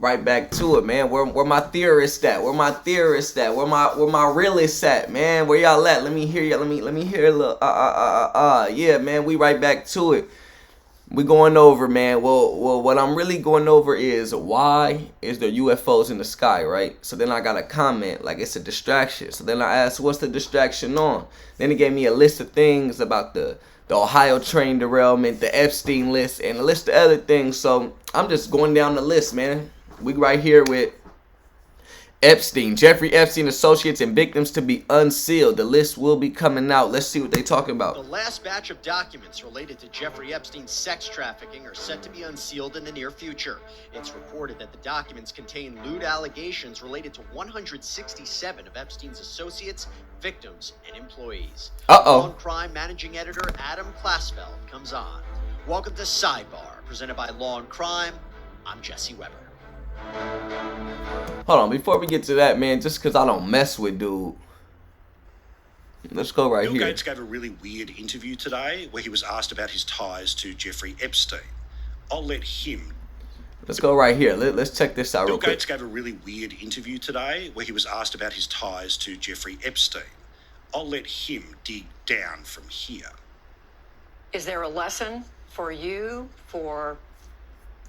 Right back to it, man. Where my theorists at? Where my theorists at? Where my realists at, man? Where y'all at? Let me hear you. Let me hear a little. Yeah, man. We right back to it. We going over, man. Well, what I'm really going over is why is there UFOs in the sky, right? So then I got a comment like it's a distraction. So then I asked, what's the distraction on? Then he gave me a list of things about the Ohio train derailment, the Epstein list, and a list of other things. So I'm just going down the list, man. We right here with Epstein, Jeffrey Epstein associates and victims to be unsealed. The list will be coming out. Let's see what they talking about. The last batch of documents related to Jeffrey Epstein's sex trafficking are set to be unsealed in the near future. It's reported that the documents contain lewd allegations related to 167 of Epstein's associates, victims, and employees. Uh-oh. On Crime managing editor Adam Klasfeld comes on. Welcome to Sidebar, presented by Law and Crime. I'm Jesse Weber. Hold on, before we get to that, man, just because I don't mess with dude, let's go right Bill here. Gates gave a really weird interview today where he was asked about his ties to Jeffrey Epstein. I'll let him. Let's go right here. Let's check this out real quick. Bill Gates gave a really weird interview today where he was asked about his ties to Jeffrey Epstein. I'll let him dig down from here. Is there a lesson for you, for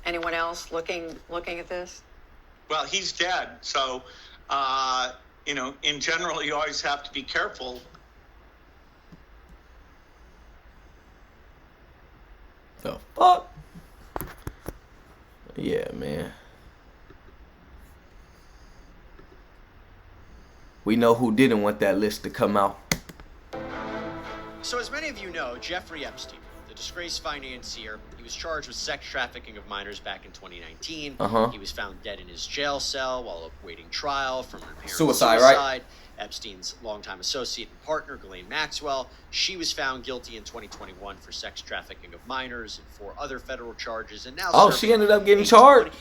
anyone else looking at this? Well, he's dead, so, in general, you always have to be careful. The fuck? Yeah, man. We know who didn't want that list to come out. So as many of you know, Jeffrey Epstein, the disgraced financier, he was charged with sex trafficking of minors back in 2019. He was found dead in his jail cell while awaiting trial from an apparent Suicide, right? Epstein's longtime associate and partner, Colleen Maxwell, she was found guilty in 2021 for sex trafficking of minors and 4 other federal charges. And now she ended up getting charged?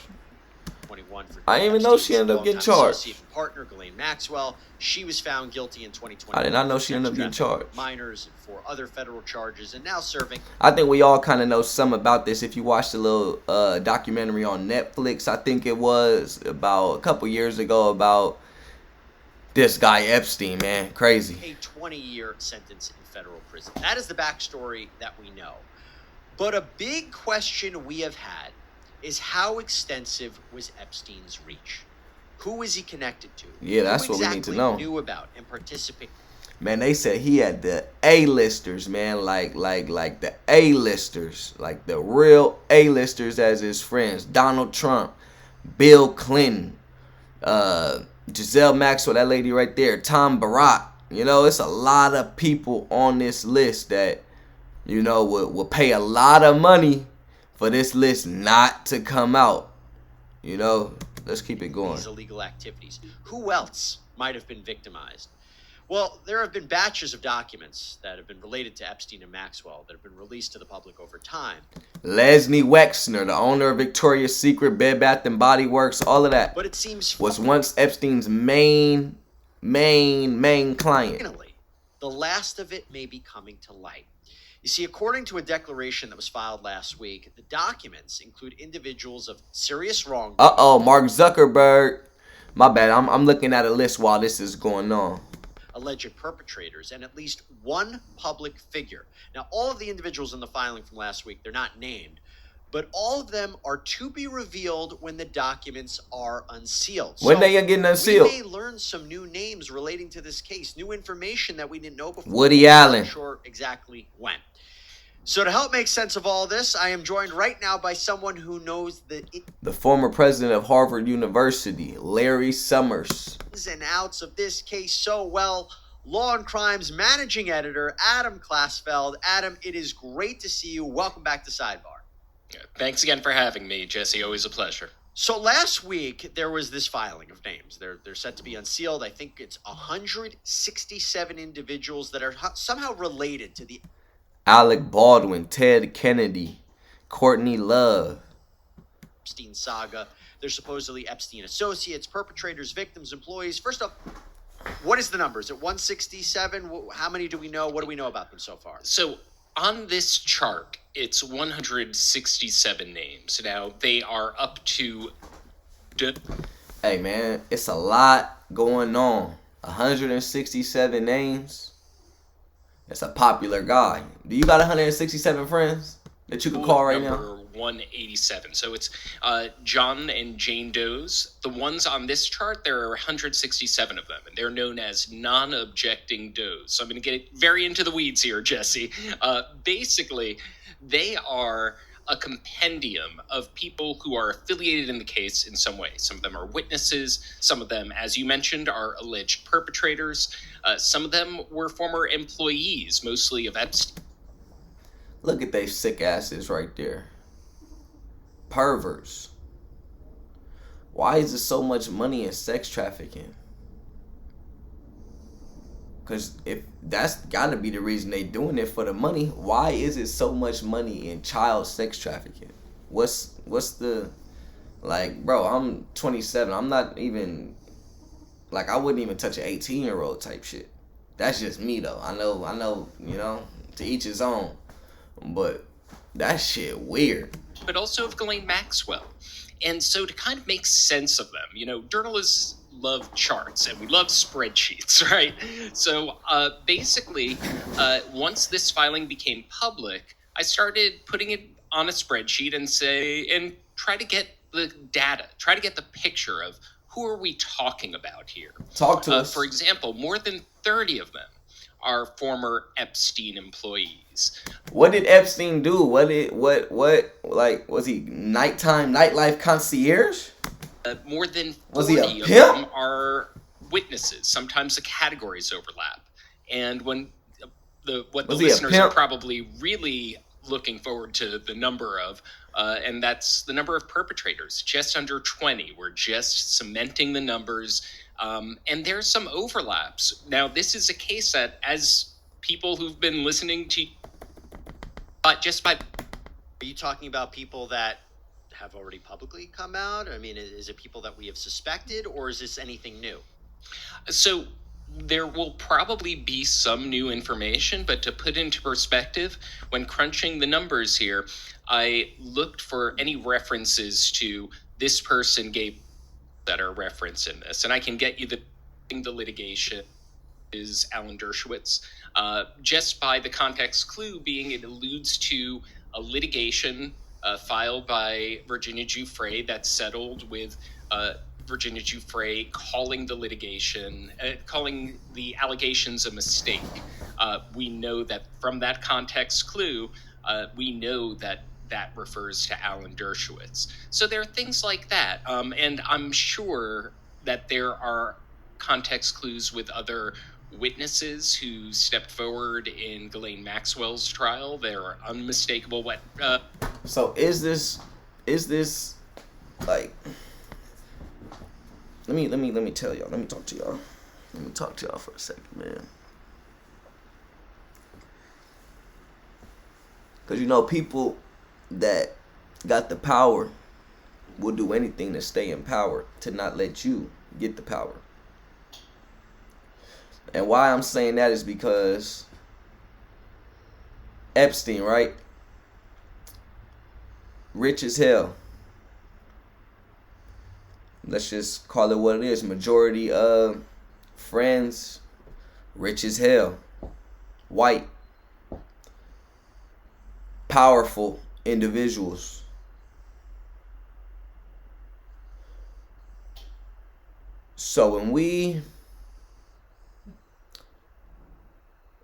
I didn't even know she ended up getting charged. Associate and partner, Colleen Maxwell, she was found guilty in 2021. I did not know she ended up getting charged. Minors and 4 other federal charges, and now serving. I think we all kind of know some about this. If you watched a little documentary on Netflix, I think it was about a couple years ago about this guy Epstein, man. Crazy. A 20-year sentence in federal prison. That is the backstory that we know. But a big question we have had is how extensive was Epstein's reach? Who is he connected to? Yeah, that's what we need to know. Who knew about and participated? Man, they said he had the A-listers, man, like the A-listers, like the real A-listers as his friends. Donald Trump, Bill Clinton, Giselle Maxwell, that lady right there, Tom Barrack. You know, it's a lot of people on this list that, you know, will pay a lot of money for this list not to come out. You know, let's keep it going. These illegal activities. Who else might have been victimized? Well, there have been batches of documents that have been related to Epstein and Maxwell that have been released to the public over time. Leslie Wexner, the owner of Victoria's Secret, Bed Bath & Body Works, all of that, but it seems was once Epstein's main client. Finally, the last of it may be coming to light. You see, according to a declaration that was filed last week, the documents include individuals of serious wrongdoing. Mark Zuckerberg. My bad. I'm looking at a list while this is going on. Alleged perpetrators and at least one public figure. Now, all of the individuals in the filing from last week, they're not named, but all of them are to be revealed when the documents are unsealed. When they are getting unsealed? We may learn some new names relating to this case, new information that we didn't know before. Woody Allen. I'm not sure exactly when. So to help make sense of all this, I am joined right now by someone who knows the former president of Harvard University, Larry Summers. Ins and outs of this case so well. Law and Crime's managing editor, Adam Klasfeld. Adam, it is great to see you. Welcome back to Sidebar. Thanks again for having me, Jesse. Always a pleasure. So last week, there was this filing of names. They're set to be unsealed. I think it's 167 individuals that are somehow related to the Alec Baldwin, Ted Kennedy, Courtney Love. Epstein saga. They're supposedly Epstein associates, perpetrators, victims, employees. First off, what is the number? Is it 167? How many do we know? What do we know about them so far? So on this chart, it's 167 names. Now, they are up to Hey, man, it's a lot going on. 167 names. It's a popular guy. Do you got 167 friends that you could call right now? Number 187. So it's John and Jane Doe's. The ones on this chart, there are 167 of them, and they're known as non-objecting does. So I'm going to get very into the weeds here, Jesse. Basically, they are a compendium of people who are affiliated in the case in some way. Some of them are witnesses. Some of them, as you mentioned, are alleged perpetrators. Some of them were former employees, mostly of Epstein. Look at they sick asses right there. Perverts. Why is there so much money in sex trafficking? Because if that's gotta be the reason they doing it, for the money, why is it so much money in child sex trafficking? What's the, like, bro, I'm 27. I'm not even, like, I wouldn't even touch an 18-year-old type shit. That's just me though. I know, you know, to each his own. But that shit weird. But also of Colleen Maxwell. And so to kind of make sense of them, you know, journalists love charts and we love spreadsheets, right? So basically, once this filing became public, I started putting it on a spreadsheet and try to get the data, try to get the picture of who are we talking about here. Talk to us. For example, more than 30 of them are former Epstein employees. What did Epstein do? What like, was he nightlife concierge? More than 40 Was he a of pimp? them are witnesses. Sometimes the categories overlap. And when what the Was he a listeners are pimp? probably really looking forward to the number of, and that's the number of perpetrators, just under 20. We're just cementing the numbers. And there's some overlaps. Now, this is a case that, as people who've been listening to, just by... Are you talking about people that have already publicly come out? I mean, is it people that we have suspected, or is this anything new? So there will probably be some new information, but to put into perspective, when crunching the numbers here, I looked for any references to this person gave that are referenced in this, and I can get you the litigation is Alan Dershowitz, just by the context clue being it alludes to a litigation filed by Virginia Giuffre that settled with Virginia Giuffre calling the litigation, calling the allegations a mistake. We know that from that context clue, we know that that refers to Alan Dershowitz. So there are things like that. And I'm sure that there are context clues with other witnesses who stepped forward in Colleen Maxwell's trial. There are unmistakable So is this like, let me tell y'all, let me talk to y'all for a second, man. Cause you know, people that got the power will do anything to stay in power, to not let you get the power. And why I'm saying that is because Epstein, right? Rich as hell. Let's just call it what it is. Majority of friends, rich as hell. White. Powerful individuals. So when we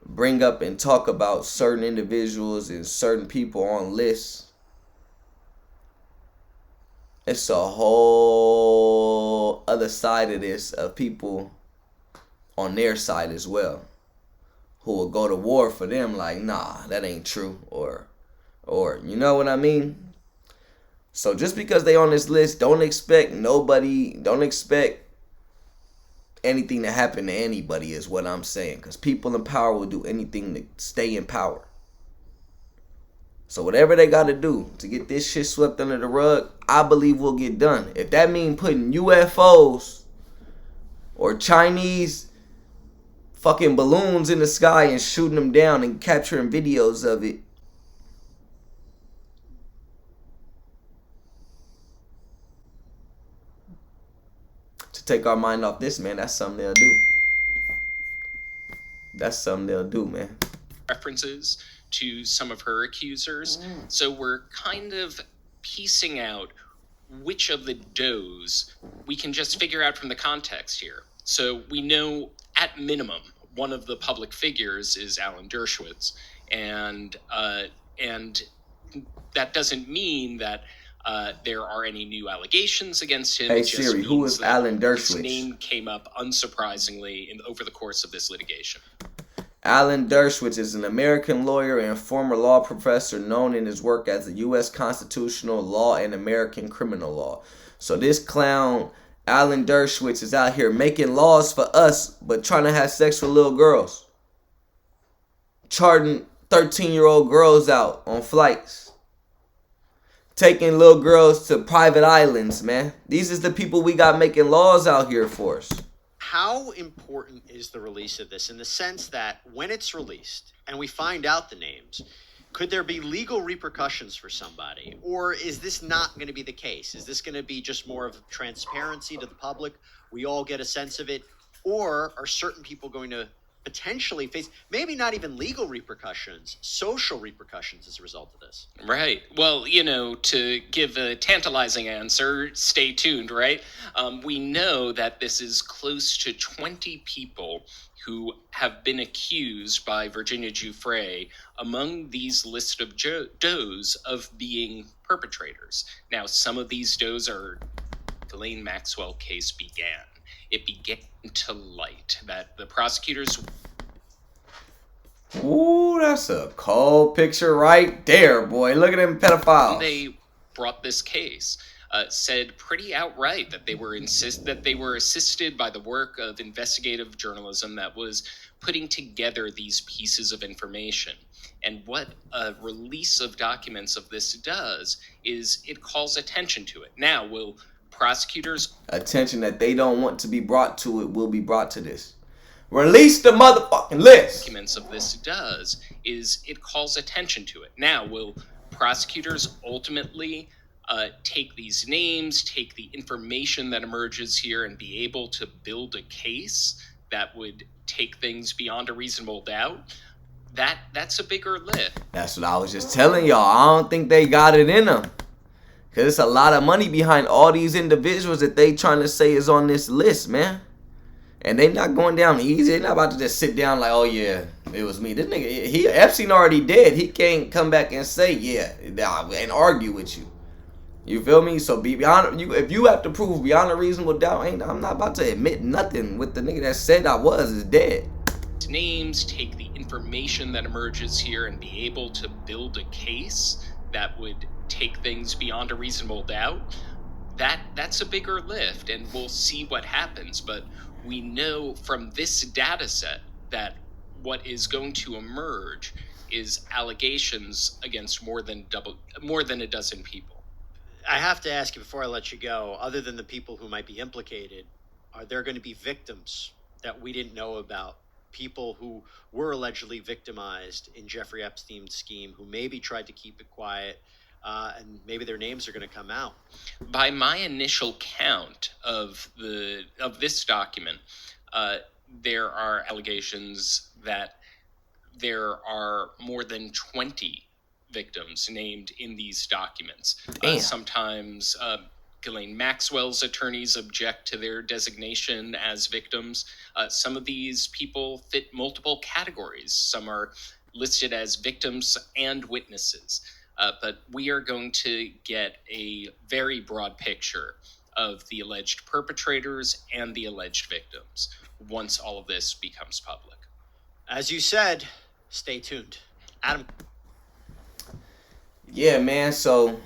bring up and talk about certain individuals and certain people on lists, it's a whole other side of this, of people on their side as well, who will go to war for them like, nah, that ain't true, or you know what I mean? So just because they on this list, don't expect anything to happen to anybody, is what I'm saying. Because people in power will do anything to stay in power. So whatever they got to do to get this shit swept under the rug, I believe will get done. If that means putting UFOs or Chinese fucking balloons in the sky and shooting them down and capturing videos of it, take our mind off this, man. That's something they'll do. That's something they'll do, man. References to some of her accusers. So we're kind of piecing out which of the does we can just figure out from the context here. So we know at minimum one of the public figures is Alan Dershowitz, and that doesn't mean that there are any new allegations against him. Hey It just Siri, who means is that Alan his Dershowitz? name came up unsurprisingly over the course of this litigation. Alan Dershowitz is an American lawyer and former law professor known in his work as the U.S. constitutional law and American criminal law. So this clown, Alan Dershowitz, is out here making laws for us, but trying to have sex with little girls. Charting 13-year-old girls out on flights. Taking little girls to private islands, man. These is the people we got making laws out here for us. How important is the release of this in the sense that when it's released and we find out the names, could there be legal repercussions for somebody? Or is this not going to be the case? Is this going to be just more of transparency to the public? We all get a sense of it? Or are certain people going to potentially face maybe not even legal repercussions, social repercussions as a result of this? Right. Well, to give a tantalizing answer, stay tuned, right? We know that this is close to 20 people who have been accused by Virginia Jeffery among these list of does of being perpetrators. Now, some of these does are Colleen Maxwell case began. It began to light that the prosecutors... Ooh, that's a cold picture right there, boy. Look at them pedophiles. They brought this case, said pretty outright that they were assisted by the work of investigative journalism that was putting together these pieces of information. And what a release of documents of this does is it calls attention to it. Now, will prosecutors... Attention that they don't want to be brought to it will be brought to this. Release the motherfucking list. Documents of this does is it calls attention to it. Now, will prosecutors ultimately take these names, take the information that emerges here, and be able to build a case that would take things beyond a reasonable doubt? That's a bigger lift. That's what I was just telling y'all. I don't think they got it in them. Because it's a lot of money behind all these individuals that they trying to say is on this list, man. And they not going down easy. They're not about to just sit down like, oh yeah, it was me. This nigga, Epstein already dead. He can't come back and say, yeah, and argue with you. You feel me? So if you have to prove beyond a reasonable doubt, I'm not about to admit nothing with the nigga that said I was is dead. Names, take the information that emerges here, and be able to build a case that would take things beyond a reasonable doubt. That's a bigger lift, and we'll see what happens. But we know from this data set that what is going to emerge is allegations against more than a dozen people. I have to ask you before I let you go, other than the people who might be implicated, are there going to be victims that we didn't know about? People who were allegedly victimized in Jeffrey Epstein's scheme, who maybe tried to keep it quiet, and maybe their names are going to come out. By my initial count of this document, there are allegations that there are more than 20 victims named in these documents. Sometimes Colleen Maxwell's attorneys object to their designation as victims. Some of these people fit multiple categories. Some are listed as victims and witnesses. But we are going to get a very broad picture of the alleged perpetrators and the alleged victims once all of this becomes public. As you said, stay tuned. Adam. Yeah, man, so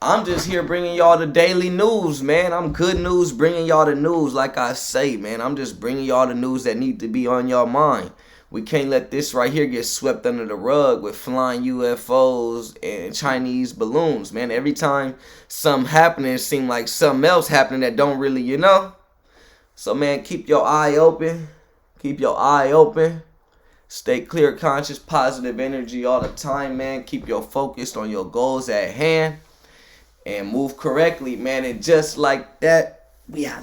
I'm just here bringing y'all the daily news, man. I'm good news bringing y'all the news, like I say, man. I'm just bringing y'all the news that need to be on y'all mind. We can't let this right here get swept under the rug with flying UFOs and Chinese balloons, man. Every time something happening, it seems like something else happening that don't really, So, man, keep your eye open. Keep your eye open. Stay clear, conscious, positive energy all the time, man. Keep your focus on your goals at hand. And move correctly, man. And just like that, We out of here.